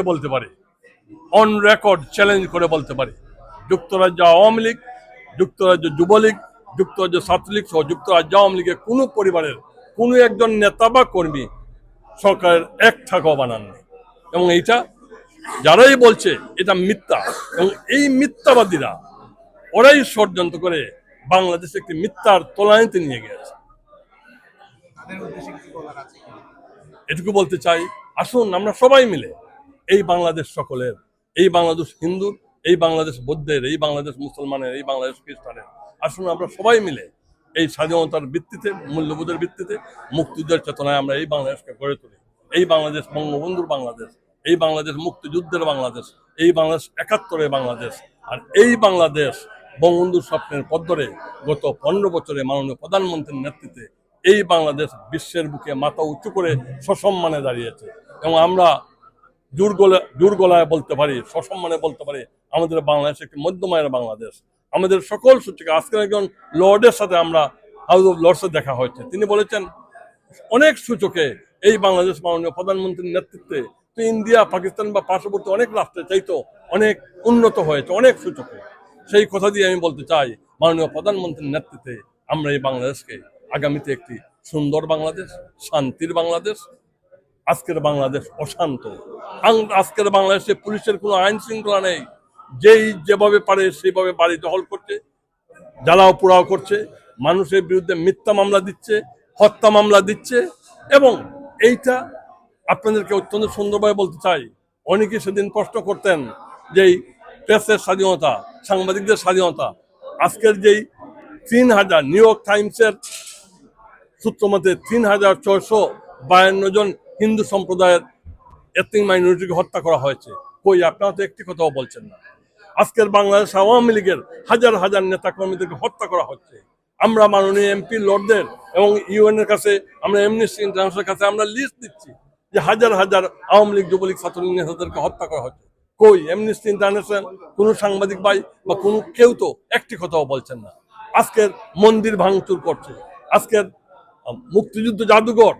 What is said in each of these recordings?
বলতে পারি, on record challenge করে বলতে পারি, যুক্তরাজ্য আওয়ামী লীগ, যুক্তরাজ্য যুবলীগ, যুক্তরাজ্য ছাত্রলীগ সহ যুক্তরাজ্য আওয়ামী লীগের কোনো পরিবারের কোনো একজন নেতা বা কর্মী সরকারের এক টাকাও বানাননি। এবং এইটা যারাই বলছে এটা মিথ্যা, এবং এই মিথ্যাবাদীরা ওরাই ষড়যন্ত্র করে বাংলাদেশে একটি মিথ্যার তোলানিতে নিয়ে গিয়েছে। এটুকু বলতে চাই, আসুন আমরা সবাই মিলে এই বাংলাদেশ সকলের, এই বাংলাদেশ হিন্দুর, এই বাংলাদেশ বৌদ্ধের, এই বাংলাদেশ মুসলমানের, এই বাংলাদেশ খ্রিস্টানের, আসুন আমরা সবাই মিলে এই স্বাধীনতার ভিত্তিতে, মূল্যবোধের ভিত্তিতে, মুক্তিযুদ্ধের চেতনায় আমরা এই বাংলাদেশকে গড়ে তুলি। এই বাংলাদেশ বঙ্গবন্ধুর বাংলাদেশ, এই বাংলাদেশ মুক্তিযুদ্ধের বাংলাদেশ, এই বাংলাদেশ ৭১-এর বাংলাদেশ। আর এই বাংলাদেশ বঙ্গবন্ধুর স্বপ্নের পথ ধরে গত ১৫ বছরে মাননীয় প্রধানমন্ত্রীর নেতৃত্বে এই বাংলাদেশ বিশ্বের বুকে মাথা উঁচু করে সসম্মানে দাঁড়িয়েছে। এবং আমরা জোর গলায় বলতে পারি, সসম্মানে বলতে পারি, আমাদের বাংলাদেশ একটি মধ্যমায়ের বাংলাদেশ। আমাদের সকল সূচকে আজকে একজন লর্ডের সাথে আমরা হাউস অফ লর্ডসে দেখা হয়েছে, তিনি বলেছেন অনেক সূচকে এই বাংলাদেশ মাননীয় প্রধানমন্ত্রীর নেতৃত্বে তো ইন্ডিয়া, পাকিস্তান বা পার্শ্ববর্তী অনেক রাষ্ট্রের চাইতো অনেক উন্নত হয়েছে অনেক সূচকে। সেই কথা দিয়ে আমি বলতে চাই, মাননীয় প্রধানমন্ত্রীর নেতৃত্বে আমরা এই বাংলাদেশকে আগামীতে একটি সুন্দর বাংলাদেশ, শান্তির বাংলাদেশ। আজকের বাংলাদেশ অশান্ত, আজকের বাংলাদেশে পুলিশের কোনো আইন শৃঙ্খলা নেই, যেই যেভাবে পারে সেইভাবে বাড়ি দখল করছে, জ্বালাও পোড়াও করছে, মানুষের বিরুদ্ধে মিথ্যা মামলা দিচ্ছে, হত্যা মামলা দিচ্ছে। এবং এইটা আপনাদেরকে অত্যন্ত সুন্দরভাবে বলতে চাই, অনেকে সেদিন প্রশ্ন করতেন যে প্রেসের স্বাধীনতা, সাংবাদিকদের স্বাধীনতা, আজকের যেই ৩,০০০ নিউ ইয়র্ক টাইমসের সূত্র মতে ৩,৬৫২ জন হিন্দু সম্প্রদায়ের এথনিক মাইনরিটিকে হত্যা করা হয়েছে, কই আপনারা তো একটি কথাও বলছেন না। আজকের বাংলাদেশ আওয়ামী লীগের হাজার হাজার নেতা কর্মীদেরকে হত্যা করা হচ্ছে। আমরা মাননীয় এমপি লর্ডদের এবং ইউএন এর কাছে, আমরা অ্যামনেস্টি ইন্টারন্যাশনালের কাছে আমরা লিস্ট দিচ্ছি যে হাজার হাজার আওয়ামী লীগ, যুবলীগ, ছাত্রলীগ নেতাদেরকে হত্যা করা হচ্ছে। কই অ্যামনেস্টি ইন্টারন্যাশনাল, কোনো সাংবাদিক ভাই বা কোনো কেউ তো একটি কথাও বলছেন না। আজকের মন্দির ভাঙচুর করছে, আজকের মুক্তিযুদ্ধ জাদুঘর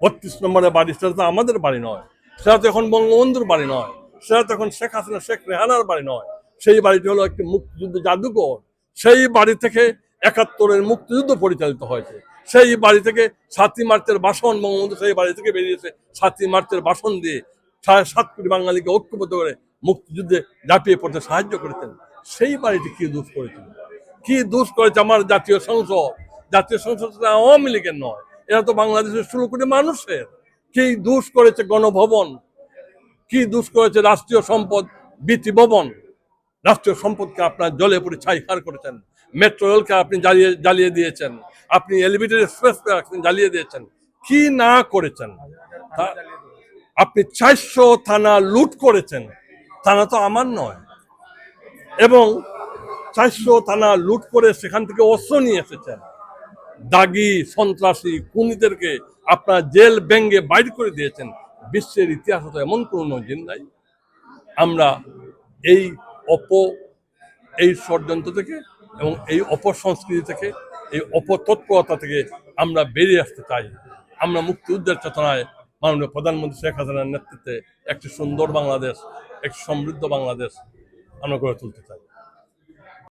৩২ নম্বরের বাড়ি, সেটা তো আমাদের বাড়ি নয়, সেটা তো এখন বঙ্গবন্ধুর বাড়ি নয়, সেটা তো এখন শেখ হাসিনা, শেখ রেহানার বাড়ি নয়, সেই বাড়িটি হলো একটি মুক্তিযুদ্ধ জাদুঘর। সেই বাড়ি থেকে ৭১-এর মুক্তিযুদ্ধ পরিচালিত হয়েছে, সেই বাড়ি থেকে ৭ই মার্চের ভাষণ, বঙ্গবন্ধু সেই বাড়ি থেকে বেরিয়েছে ৭ই মার্চের ভাষণ দিয়ে ৭.৫ কোটি বাঙালিকে ঐক্যবদ্ধ করে মুক্তিযুদ্ধে ঝাঁপিয়ে পড়তে সাহায্য করেছেন। সেই বাড়িটি কি দোষ করেছিল, কি দোষ করেছে আমার জাতীয় সংসদ? জাতীয় সংসদ আওয়ামী লীগের নয়, এরা তো বাংলাদেশের ১৬ কোটি মানুষের। কি দোষ করেছে গণভবন, কি দোষ করেছে রাষ্ট্রীয় সম্পদ বিটি ভবন? রাষ্ট্রীয় সম্পদকে আপনার জলে পড়ে ছাইখার করেছেন, মেট্রো রেলকে আপনি জ্বালিয়ে দিয়েছেন, আপনি এলিভেটেড এক্সপ্রেস জ্বালিয়ে দিয়েছেন, কি না করেছেন? আপনি ৪০০ থানা লুট করেছেন, থানা তো আমার নয়, এবং ৪০০ থানা লুট করে সেখান থেকে অস্ত্র নিয়ে এসেছেন। দাগি, সন্ত্রাসী, খুনিদেরকে আপনার জেল ভেঙে বাইর করে দিয়েছেন। বিশ্বের ইতিহাসে তো এমন কোনো নজির নাই। আমরা এই ষড়যন্ত্র থেকে এবং এই অপসংস্কৃতি থেকে, এই অপতৎপরতা থেকে আমরা বেরিয়ে আসতে চাই। আমরা মুক্তিযুদ্ধের চেতনায় মাননীয় প্রধানমন্ত্রী শেখ হাসিনার নেতৃত্বে একটি সুন্দর বাংলাদেশ, একটি সমৃদ্ধ বাংলাদেশ আমরা গড়ে তুলতে চাই।